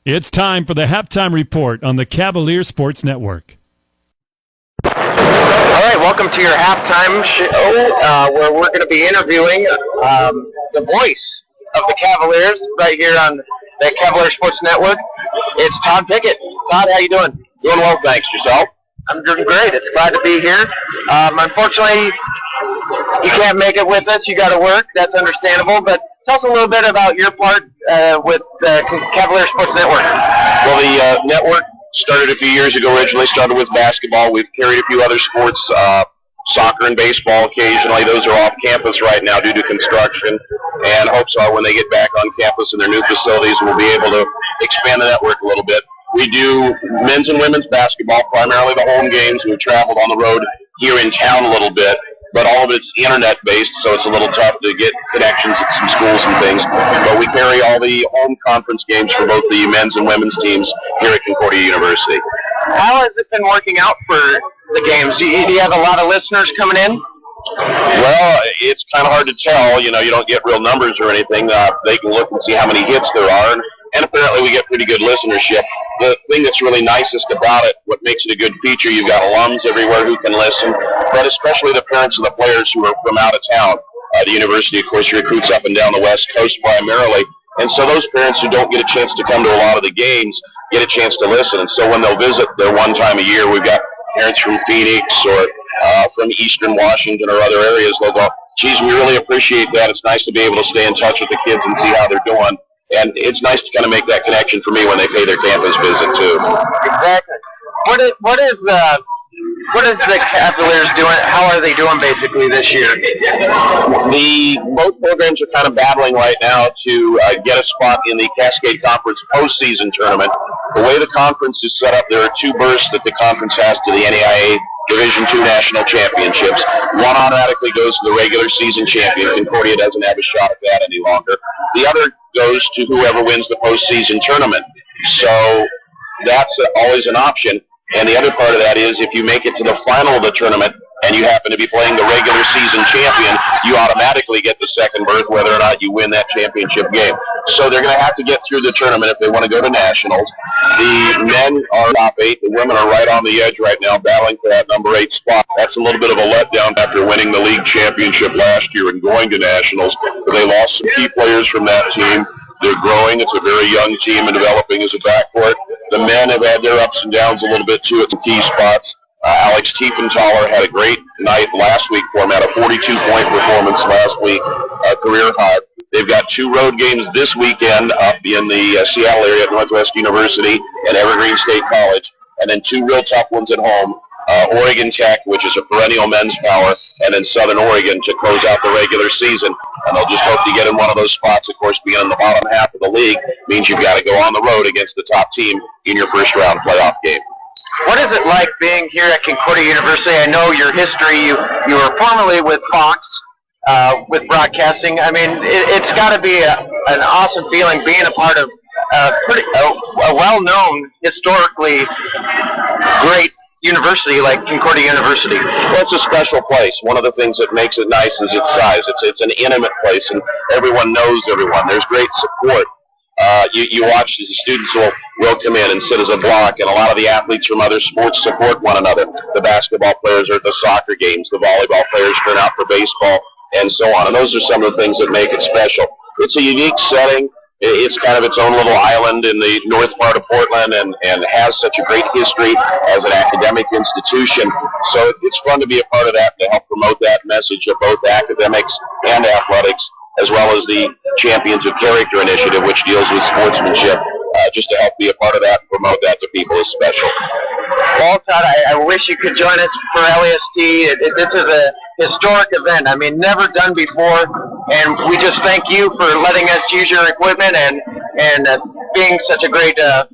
It's time for the halftime report on the Cavalier Sports Network. All right, welcome to your halftime show, where we're going to be interviewing the voice of the Cavaliers right here on the Cavalier Sports Network. It's Todd Pickett. Todd, how you doing? Doing well, thanks. Yourself? I'm doing great. It's glad to be here. Unfortunately, you can't make it with us. You got to work. That's understandable. But tell us a little bit about your part with the Cavalier Sports Network. Well, the network started a few years ago. Originally started with basketball. We've carried a few other sports, soccer and baseball occasionally. Those are off campus right now due to construction. And hopes are when they get back on campus in their new facilities, we'll be able to expand the network a little bit. We do men's and women's basketball, primarily the home games. We've traveled on the road here in town a little bit, but all of it's internet-based, so it's a little tough to get connections at some schools and things. But we carry all the home conference games for both the men's and women's teams here at Concordia University. How has it been working out for the games? Do you have a lot of listeners coming in? Well, it's kind of hard to tell. You know, you don't get real numbers or anything. They can look and see how many hits there are, and apparently we get pretty good listenership. The thing that's really nicest about it, what makes it a good feature, you've got alums everywhere who can listen, but especially the parents of the players who are from out of town. The university, of course, recruits up and down the West Coast primarily, and so those parents who don't get a chance to come to a lot of the games get a chance to listen. And so when they'll visit there one time a year, we've got parents from Phoenix or from Eastern Washington or other areas. They'll go, geez, we really appreciate that. It's nice to be able to stay in touch with the kids and see how they're doing. And it's nice to kind of make that connection for me when they pay their campus visit, too. Exactly. What is the Cavaliers doing? How are they doing basically this year? Both programs are kind of battling right now to get a spot in the Cascade Conference postseason tournament. The way the conference is set up, there are two berths that the conference has to the NAIA Division II National Championships. One automatically goes to the regular season champion. Concordia doesn't have a shot at that any longer. The other goes to whoever wins the postseason tournament. So that's always an option. And the other part of that is if you make it to the final of the tournament and you happen to be playing the regular season champion, you automatically get the second berth whether or not you win that championship game. So they're going to have to get through the tournament if they want to go to nationals. The men are top 8. The women are right on the edge right now battling for that number 8 spot. That's a little bit of a letdown after winning the league championship last year and going to nationals. They lost some key players from that team. They're growing. It's a very young team and developing as a backcourt. The men have had their ups and downs a little bit, too, at some key spots. Alex Tiefenthaler had a great night last week for him, had a 42-point performance last week, career high. They've got 2 road games this weekend up in the Seattle area at Northwest University and Evergreen State College, and then 2 real tough ones at home, Oregon Tech, which is a perennial men's power, and then Southern Oregon to close out the regular season. And they'll just hope to get in one of those spots. Of course, being in the bottom half of the league means you've got to go on the road against the top team in your first round playoff game. What is it like being here at Concordia University? I know your history. You were formerly with Fox, with broadcasting. I mean, it's got to be an awesome feeling being a part of a well-known, historically great university like Concordia University. Well, it's a special place. One of the things that makes it nice is its size. It's an intimate place, and everyone knows everyone. There's great support. You watch as the students will come in and sit as a block, and a lot of the athletes from other sports support one another. The basketball players are at the soccer games. The volleyball players turn out for baseball, and so on. And those are some of the things that make it special. It's a unique setting. It's kind of its own little island in the north part of Portland and has such a great history as an academic institution. So it's fun to be a part of that and to help promote that message of both academics and athletics, as well as the Champions of Character initiative, which deals with sportsmanship. Just to help be a part of that and promote that to people is special. Well, Todd, I wish you could join us for L.E.S.T. This is a historic event. I mean, never done before, and we just thank you for letting us use your equipment and being such a great. How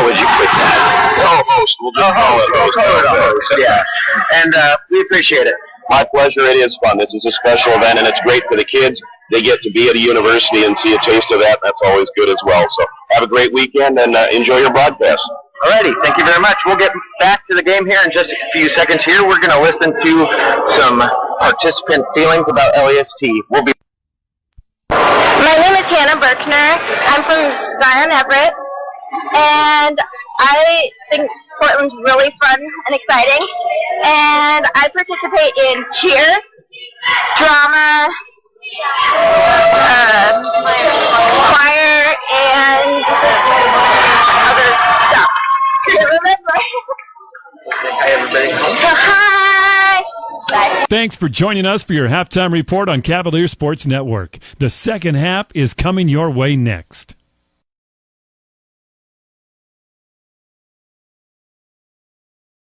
would you put that? Co-host. We'll just call it host. Yeah, and we appreciate it. My pleasure. It is fun. This is a special event, and it's great for the kids. They get to be at a university and see a taste of that. That's always good as well. So have a great weekend and enjoy your broadcast. Alrighty, thank you very much. We'll get back to the game here in just a few seconds here. We're going to listen to some participant feelings about L.E.S.T. We'll be My name is Hannah Berkner. I'm from Zion Everett, and I think Portland's really fun and exciting. And I participate in cheer, drama, choir, and other stuff. Can't remember. Hi. Bye. Thanks for joining us for your halftime report on Cavalier Sports Network. The second half is coming your way next.